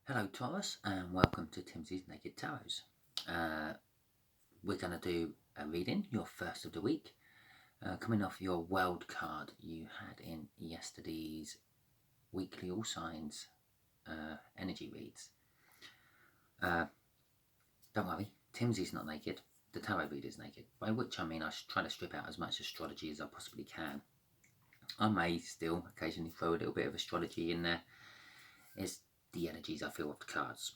Hello Taurus and welcome to Timsy Naked Tarot. We're going to do a reading, your first of the week, coming off your world card you had in yesterday's weekly all signs energy reads. Don't worry, Timsy's not naked, the tarot reader's naked, by which I mean I try to strip out as much astrology as I possibly can. I may still occasionally throw a little bit of astrology in there. It's the energies I feel of the cards.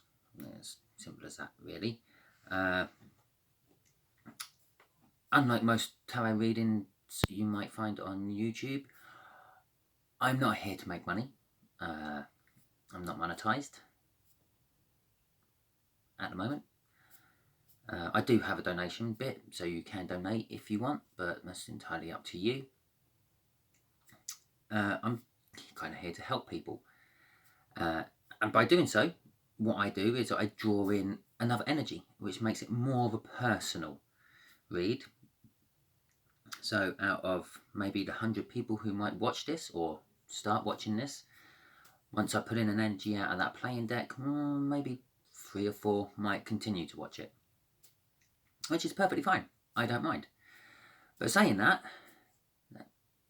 It's simple as that, really. Unlike most tarot readings you might find on YouTube, I'm not here to make money. I'm not monetized at the moment. I do have a donation bit, so you can donate if you want, but that's entirely up to you. I'm kind of here to help people. And by doing so, what I do is I draw in another energy, which makes it more of a personal read. So out of maybe the 100 people who might watch this or start watching this, once I put in an energy out of that playing deck, maybe 3 or 4 might continue to watch it, which is perfectly fine. I don't mind. But saying that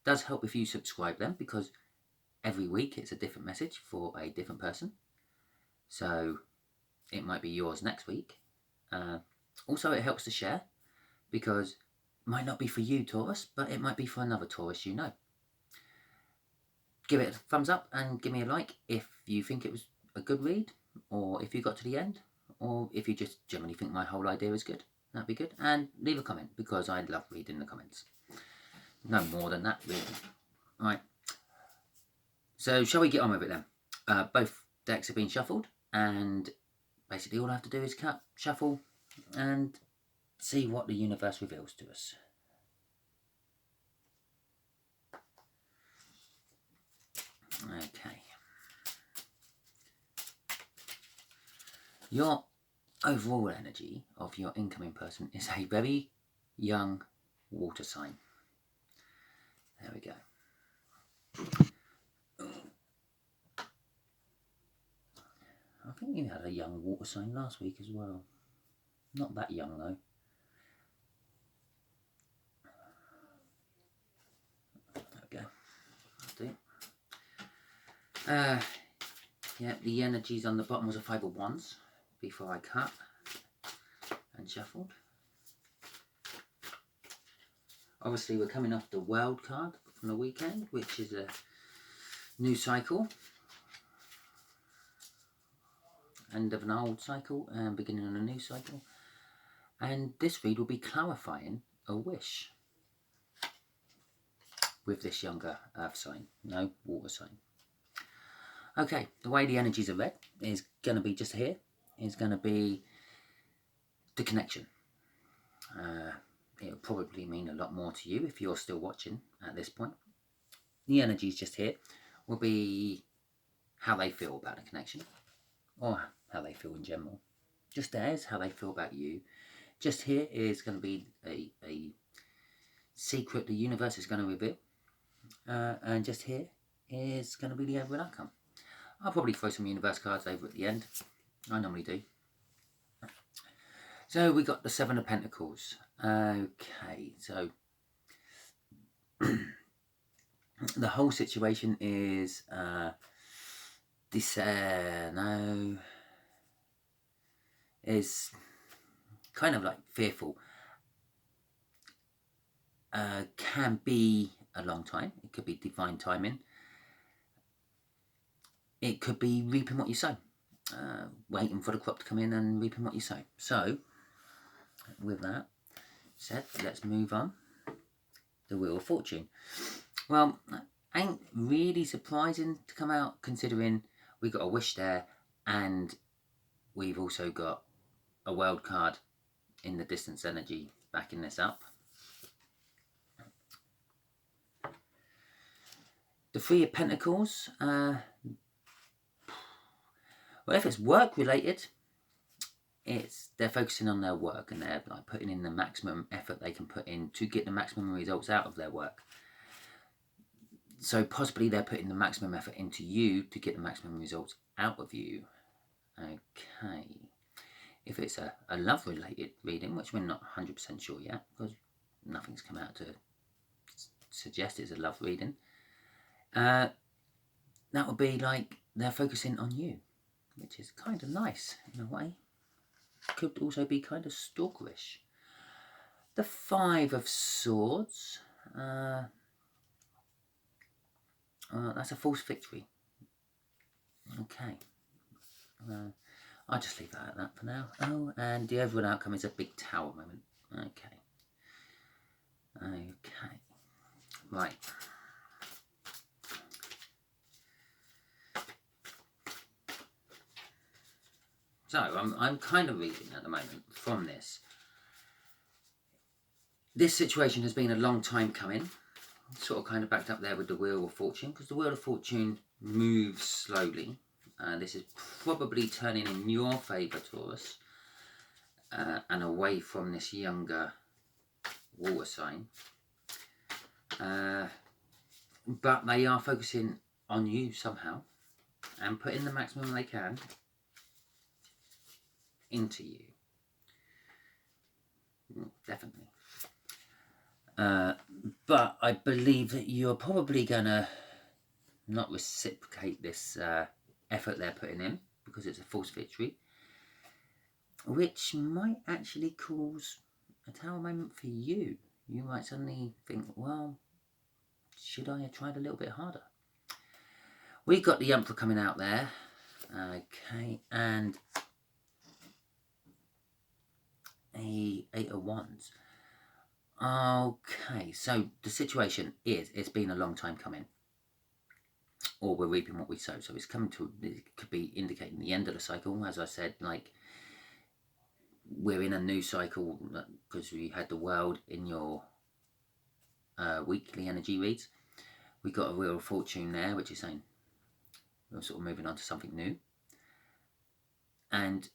does help if you subscribe them, because every week it's a different message for a different person. So it might be yours next week. Also, it helps to share, because it might not be for you, Taurus, but it might be for another Taurus you know. Give it a thumbs up and give me a like if you think it was a good read, or if you got to the end, or if you just generally think my whole idea is good. That'd be good. And leave a comment, because I love reading the comments. No more than that, really. Right. So shall we get on with it then? Both decks have been shuffled, and basically all I have to do is cut, shuffle, and see what the universe reveals to us. Okay. Your overall energy of your incoming person is a very young water sign. There we go. I think you had a young water sign last week as well. Not that young though. There we go. That'll do. Yeah, the energies on the bottom was a 5 of Wands before I cut and shuffled. Obviously, we're coming off the World card from the weekend, which is a new cycle, end of an old cycle and beginning of a new cycle. And this read will be clarifying a wish with this younger earth sign, no water sign. Okay, the way the energies are read is going to be just here, is going to be the connection. It'll probably mean a lot more to you if you're still watching at this point. The energies just here will be how they feel about a connection, or how they feel in general. Just there's how they feel about you. Just here is going to be a secret the universe is going to reveal. And just here is going to be the overall outcome. I'll probably throw some universe cards over at the end. I normally do. So we got the 7 of Pentacles. Okay, so the whole situation is is kind of like fearful. Can be a long time. It could be divine timing. It could be reaping what you sow. Waiting for the crop to come in and reaping what you sow. So, with that said, let's move on. The Wheel of Fortune. Well, ain't really surprising to come out, considering we got a wish there, and we've also got a world card in the distance energy backing this up. The 3 of Pentacles. Well, if it's work related, they're focusing on their work, and they're like putting in the maximum effort they can put in to get the maximum results out of their work. So possibly they're putting the maximum effort into you to get the maximum results out of you. Okay. If it's a love-related reading, which we're not 100% sure yet, because nothing's come out to suggest it's a love reading, that would be like they're focusing on you, which is kind of nice in a way. Could also be kind of stalkerish. The Five of Swords. That's a false victory. Okay. I'll just leave that at that for now. Oh, and the overall outcome is a big tower moment. Okay. Okay. Right. So I'm kind of reading at the moment from this. This situation has been a long time coming. Sort of kind of backed up there with the Wheel of Fortune, because the Wheel of Fortune moves slowly. This is probably turning in your favour, Taurus, and away from this younger water sign. But they are focusing on you somehow and putting the maximum they can into you. Definitely. But I believe that you're probably going to not reciprocate this effort they're putting in, because it's a false victory, which might actually cause a tower moment for you. You might suddenly think, well, should I have tried a little bit harder? We've got the Emperor coming out there. Okay, and a Eight of Wands. Okay, so the situation is, it's been a long time coming. Or we're reaping what we sow. So it's coming to, it could be indicating the end of the cycle. As I said, like, we're in a new cycle because we had the world in your weekly energy reads. We got a Wheel of Fortune there, which is saying we're sort of moving on to something new. And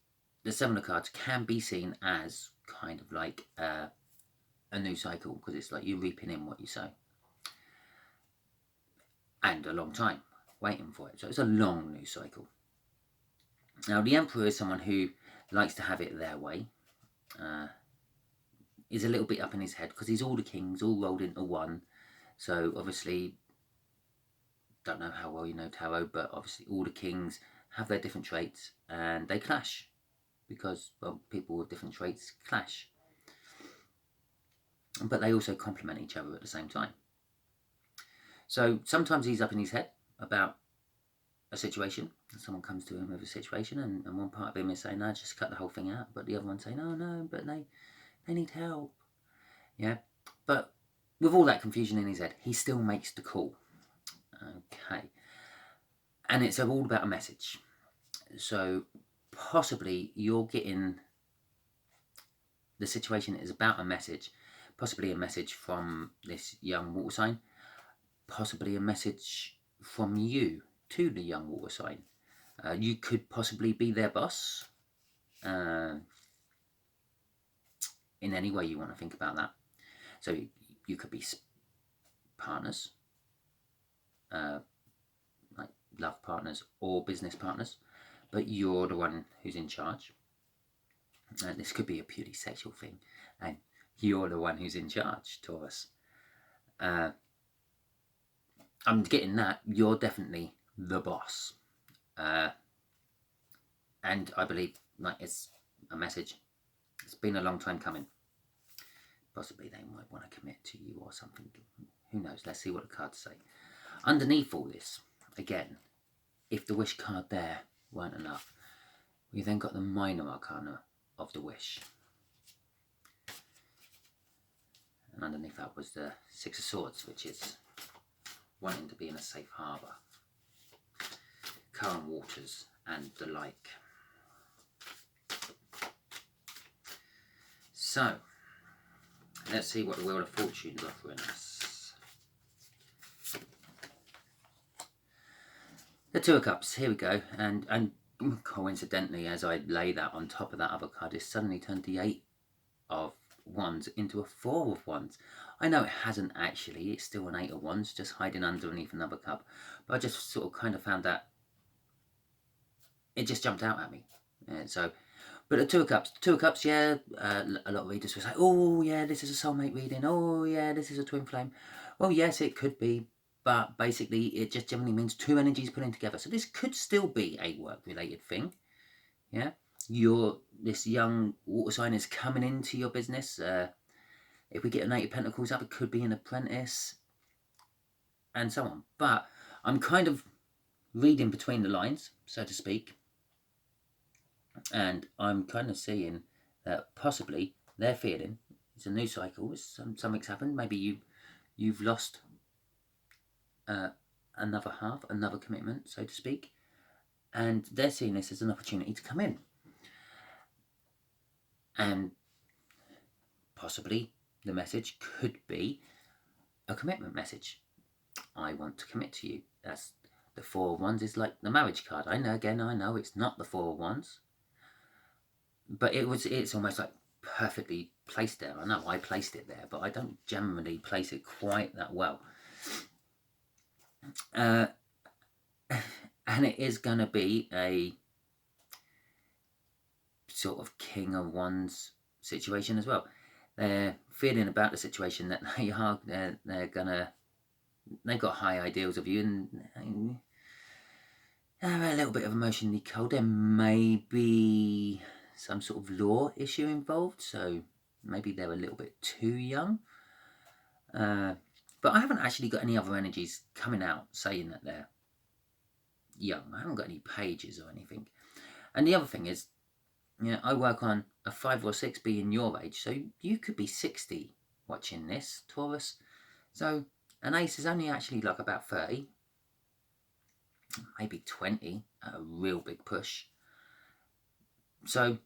the Seven of Cards can be seen as kind of like a new cycle, because it's like you're reaping in what you sow. And a long time waiting for it. So it's a long new cycle. Now, the Emperor is someone who likes to have it their way. Is a little bit up in his head, because he's all the kings all rolled into one. So obviously, don't know how well you know tarot, but obviously all the kings have their different traits and they clash, because, well, people with different traits clash. But they also complement each other at the same time. So sometimes he's up in his head about a situation. Someone comes to him with a situation, and one part of him is saying, no, just cut the whole thing out. But the other one saying, no, but they need help. Yeah. But with all that confusion in his head, he still makes the call. Okay. And it's all about a message. So possibly you're getting, the situation is about a message, possibly a message from this young water sign, possibly a message from you to the young water sign. You could possibly be their boss, in any way you want to think about that. So you could be partners, like love partners or business partners, but you're the one who's in charge. This could be a purely sexual thing, and you're the one who's in charge, Taurus. I'm getting that you're definitely the boss. And I believe, like, it's a message. It's been a long time coming. Possibly they might want to commit to you or something. Who knows? Let's see what the cards say. Underneath all this, again, if the wish card there weren't enough, we then got the minor arcana of the wish. And underneath that was the Six of Swords, which is wanting to be in a safe harbour, calm waters and the like. So, let's see what the Wheel of Fortune is offering us. The Two of Cups, here we go, and coincidentally, as I lay that on top of that other card, it suddenly turned the Eight of Wands into a Four of Wands. I know it hasn't actually, it's still an Eight of Wands, just hiding underneath another cup, but I just sort of kind of found that it just jumped out at me. So, but the Two of Cups, yeah, a lot of readers will say, oh yeah, this is a soulmate reading, oh yeah, this is a twin flame. Well, yes, it could be, but basically it just generally means two energies putting together. So this could still be a work-related thing, yeah? This young water sign is coming into your business. If we get an Eight of Pentacles up, it could be an apprentice, and so on. But I'm kind of reading between the lines, so to speak, and I'm kind of seeing that possibly they're feeling it's a new cycle. Something's happened. Maybe you've lost another half, another commitment, so to speak, and they're seeing this as an opportunity to come in, and possibly the message could be a commitment message. I want to commit to you. That's the Four of Wands is like the marriage card. I know it's not the Four of Wands, but it's almost like perfectly placed there. I know I placed it there, but I don't generally place it quite that well. And it is going to be a sort of King of Wands situation as well. They're feeling about the situation that they've got high ideals of you, and they're a little bit of emotionally cold. There may be some sort of law issue involved, so maybe they're a little bit too young. But I haven't actually got any other energies coming out saying that they're young. I haven't got any pages or anything. And the other thing is, I work on a 5 or 6 being your age, so you could be 60 watching this, Taurus. So an ace is only actually like about 30, maybe 20 at a real big push. So,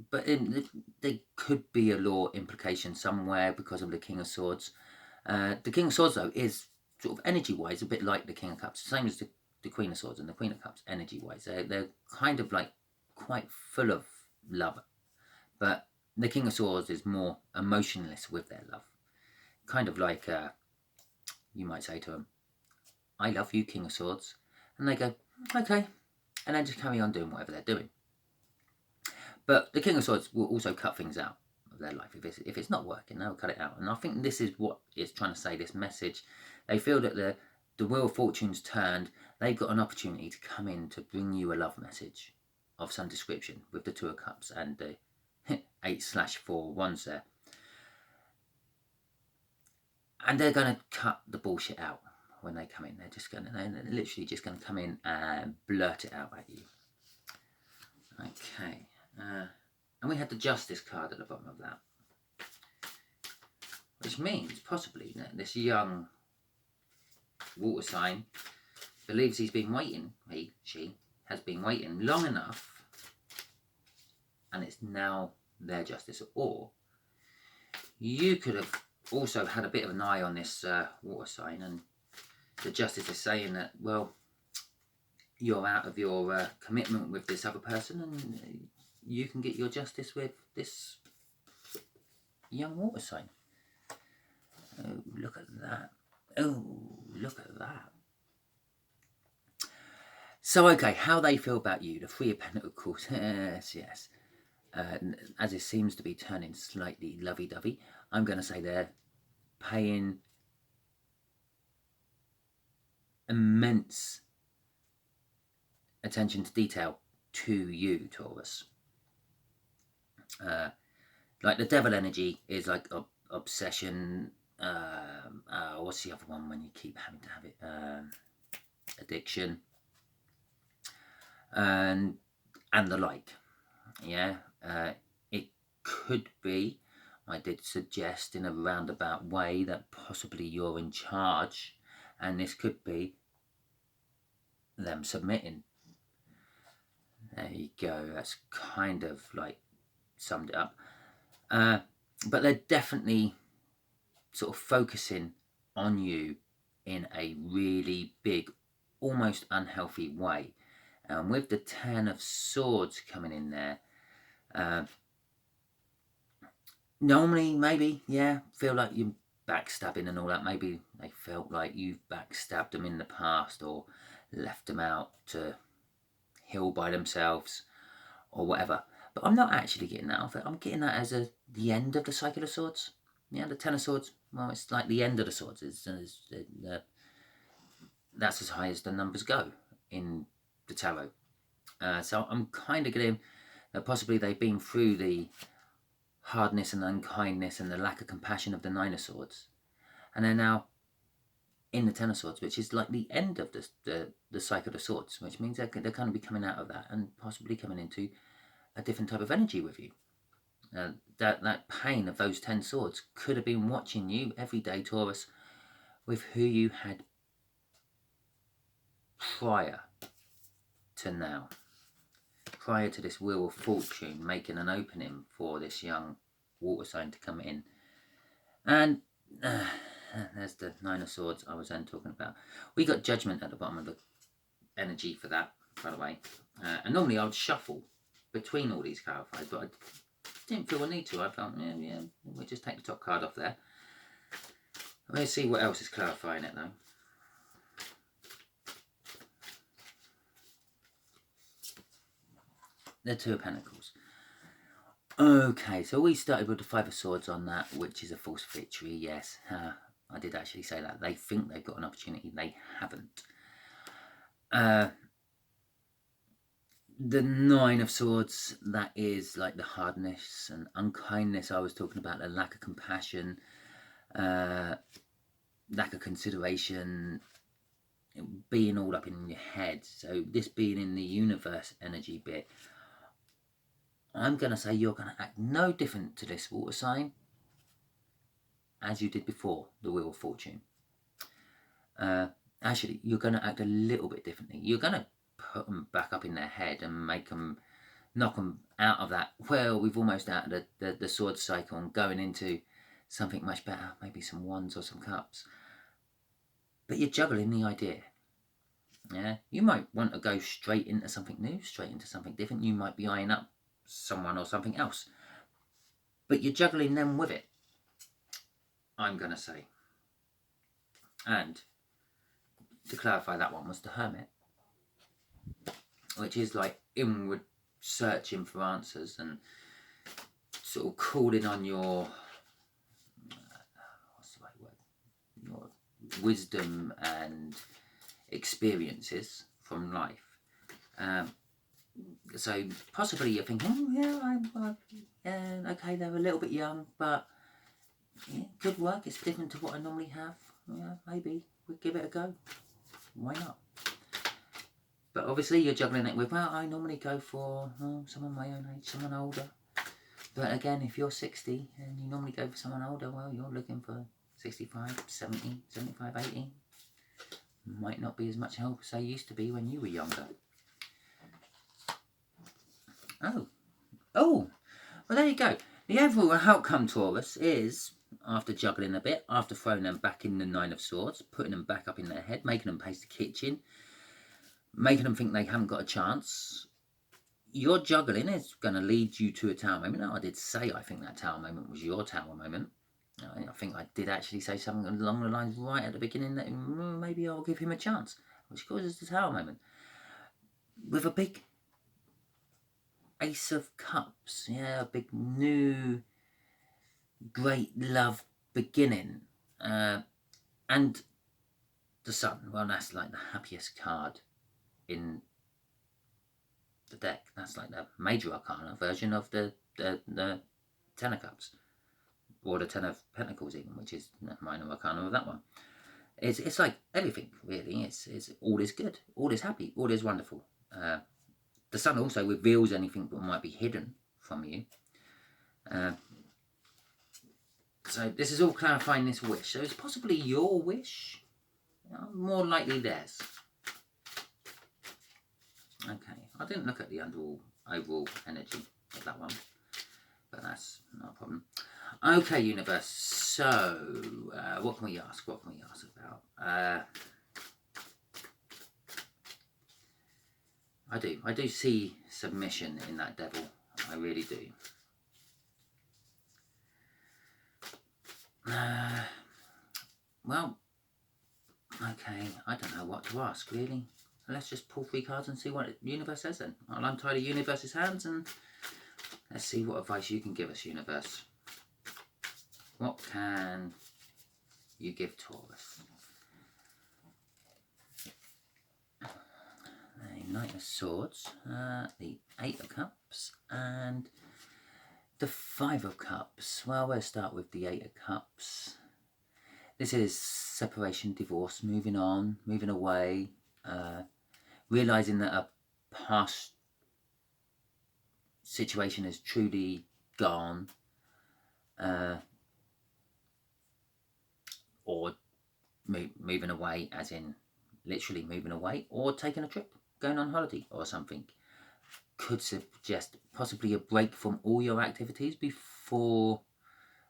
but there could be a law implication somewhere because of the King of Swords. The King of Swords, though, is sort of energy-wise a bit like the King of Cups, same as the Queen of Swords and the Queen of Cups energy-wise. They're kind of like quite full of love, but the King of Swords is more emotionless with their love. Kind of like you might say to them, I love you, King of Swords. And they go, okay. And then just carry on doing whatever they're doing. But the King of Swords will also cut things out of their life. If it's not working, they'll cut it out. And I think this is what it's trying to say, this message. They feel that the Wheel of Fortune's turned. They've got an opportunity to come in to bring you a love message of some description with the Two of Cups and the 8/4 Wands there. And they're going to cut the bullshit out when they come in. They're literally just going to come in and blurt it out at you. Okay. And we had the Justice card at the bottom of that. Which means, possibly, that this young water sign believes he's been waiting, she has been waiting long enough, and it's now their justice. Or you could have also had a bit of an eye on this water sign, and the justice is saying that, well, you're out of your commitment with this other person, and you can get your justice with this young water sign. Oh, look at that. Oh, look at that. So, okay, how they feel about you. The Three of Pentacles. Yes. As it seems to be turning slightly lovey-dovey, I'm going to say they're paying immense attention to detail to you, Taurus. Like the devil energy is like obsession. What's the other one when you keep having to have it? Addiction. And the like. Yeah. It could be, I did suggest in a roundabout way, that possibly you're in charge, and this could be them submitting. There you go. That's kind of like summed it up. But they're definitely sort of focusing on you in a really big, almost unhealthy way. And with the Ten of Swords coming in there, normally, maybe, yeah, feel like you're backstabbing and all that. Maybe they felt like you've backstabbed them in the past or left them out to heal by themselves or whatever. But I'm not actually getting that off it. I'm getting that as the end of the Cycle of Swords. Yeah, the Ten of Swords. Well, it's like the end of the swords. That's as high as the numbers go in the tarot. So I'm kind of getting that possibly they've been through the hardness and unkindness and the lack of compassion of the Nine of Swords, and they're now in the Ten of Swords, which is like the end of the Cycle of Swords, which means they're kind of be coming out of that and possibly coming into a different type of energy with you. That pain of those 10 swords could have been watching you every day, Taurus, with who you had prior to now. Prior to this Wheel of Fortune making an opening for this young water sign to come in. And there's the Nine of Swords I was then talking about. We got Judgment at the bottom of the energy for that, by the way. And normally I would shuffle between all these clarifiers, but I didn't feel a need to. I felt, yeah, we'll just take the top card off there. Let's see what else is clarifying it, though. The Two of Pentacles. Okay, so we started with the Five of Swords on that, which is a false victory, yes. I did actually say that. They think they've got an opportunity. They haven't. The Nine of Swords, that is like the hardness and unkindness I was talking about, the lack of compassion, lack of consideration, being all up in your head. So this being in the universe energy bit, I'm going to say you're going to act no different to this water sign as you did before the Wheel of Fortune. Actually, you're going to act a little bit differently. You're going to put them back up in their head and make them, knock them out of that, well, we've almost out of the sword cycle and going into something much better, maybe some wands or some cups. But you're juggling the idea. Yeah, you might want to go straight into something new, straight into something different. You might be eyeing up someone or something else, but you're juggling them with it, I'm going to say. And to clarify, that one was the Hermit, which is like inward searching for answers and sort of calling on your, what's the right word, your wisdom and experiences from life. So possibly you're thinking, yeah, okay, they're a little bit young, but yeah, good work. It's different to what I normally have. Yeah, maybe we'll give it a go. Why not? But obviously you're juggling it with, well, I normally go for someone my own age, someone older. But again, if you're 60 and you normally go for someone older, well, you're looking for 65, 70, 75, 80. Might not be as much help as they used to be when you were younger. Oh, well, there you go. The overall outcome, Taurus, is, after juggling a bit, after throwing them back in the Nine of Swords, putting them back up in their head, making them pace the kitchen, making them think they haven't got a chance, your juggling is going to lead you to a tower moment. Now, I did say I think that tower moment was your tower moment. I think I did actually say something along the lines right at the beginning that maybe I'll give him a chance, which causes the tower moment. With a big Ace of Cups, yeah, a big new great love beginning. And the Sun, well, that's like the happiest card in the deck. That's like the major arcana version of the Ten of Cups, or the Ten of Pentacles even, which is the minor arcana of that one. It's like everything, really. It's all is good, all is happy, all is wonderful. The Sun also reveals anything that might be hidden from you. So this is all clarifying this wish. So it's possibly your wish, more likely theirs. Okay, I didn't look at the overall energy of that one, but that's not a problem. Okay, universe. So what can we ask? What can we ask about? I do see submission in that devil. I really do. Well, okay, I don't know what to ask, really. let's just pull 3 cards and see what the universe says then. I'll untie the universe's hands and let's see what advice you can give us, universe. What can you give Taurus? The Knight of Swords, the 8 of Cups, and the 5 of Cups. Well, we'll start with the 8 of Cups. This is separation, divorce, moving on, moving away, realising that a past situation is truly gone, or moving away as in literally moving away, or taking a trip, going on holiday or something. Could suggest possibly a break from all your activities before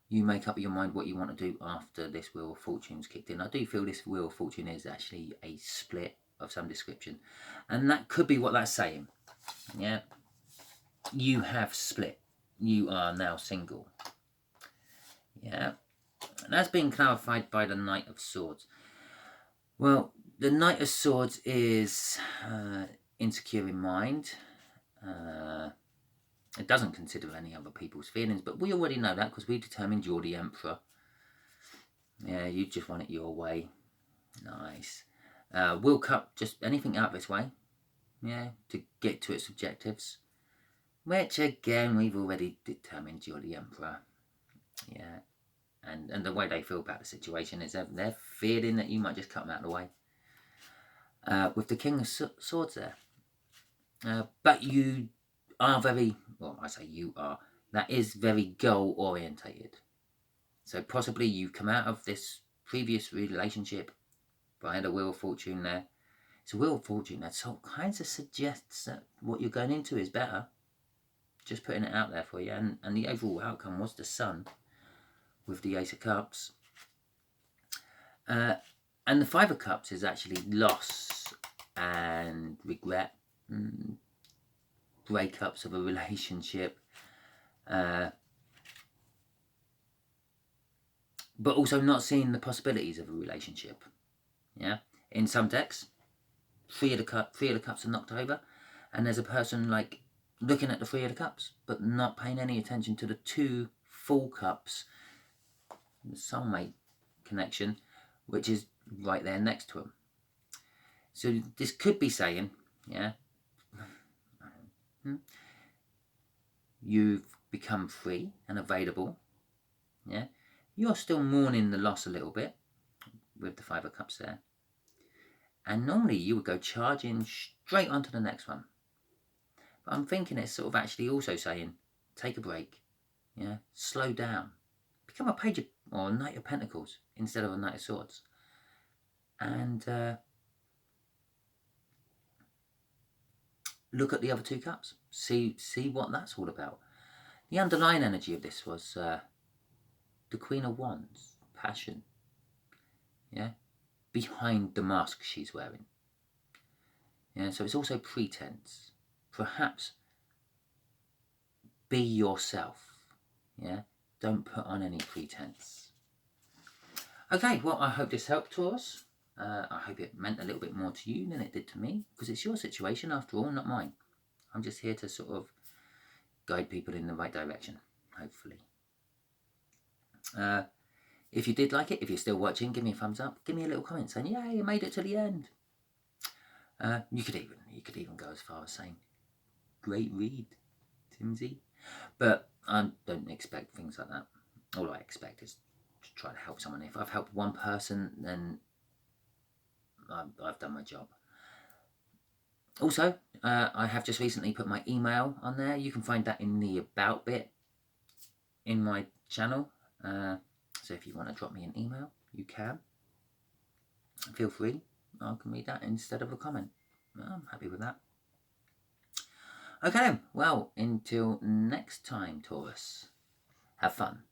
you make up your mind what you want to do after this Wheel of Fortune's kicked in. I do feel this Wheel of Fortune is actually a split of some description, and that could be what that's saying. Yeah, you have split. You are now single. Yeah, and that's being clarified by the Knight of Swords. Well, the Knight of Swords is insecure in mind. It doesn't consider any other people's feelings, but we already know that because we determined you're the Emperor. Yeah, you just want it your way. Nice. Will Cup, just anything out of its way. Yeah, to get to its objectives. Which, again, we've already determined you're the Emperor. Yeah. And the way they feel about the situation is they're feeling that you might just cut them out of the way. With the King of Swords there. But you are very, well, I say you are, that is very goal orientated. So possibly you come out of this previous relationship via the Wheel of Fortune there. It's a Wheel of Fortune that sort of kind of suggests that what you're going into is better. Just putting it out there for you. And the overall outcome was the Sun with the Ace of Cups. And the 5 of Cups is actually loss and regret. Breakups of a relationship. But also not seeing the possibilities of a relationship. Yeah. In some decks, 3 of the Cups are knocked over. And there's a person like looking at the 3 of the Cups, but not paying any attention to the 2 full cups, the soulmate connection, which is right there next to him. So this could be saying, yeah, you've become free and available. Yeah, you're still mourning the loss a little bit with the 5 of Cups there. And normally you would go charging straight onto the next one. But I'm thinking it's sort of actually also saying, take a break, yeah, slow down, become a Page of, or a Knight of Pentacles instead of a Knight of Swords, and look at the other 2 cups, see what that's all about. The underlying energy of this was the Queen of Wands, passion, yeah, behind the mask she's wearing. Yeah, so it's also pretense. Perhaps be yourself. Yeah, don't put on any pretense. Okay, well, I hope this helped, Taurus. I hope it meant a little bit more to you than it did to me, because it's your situation after all, not mine. I'm just here to sort of guide people in the right direction, hopefully. If you did like it, if you're still watching, give me a thumbs up. Give me a little comment saying, "Yeah, you made it to the end." You could even go as far as saying, "Great read, Timsy." But I don't expect things like that. All I expect is to try to help someone. If I've helped one person, then I've done my job. Also, I have just recently put my email on there. You can find that in the About bit in my channel. So if you want to drop me an email, you can. Feel free. I can read that instead of a comment. I'm happy with that. Okay then, well, until next time, Taurus, have fun.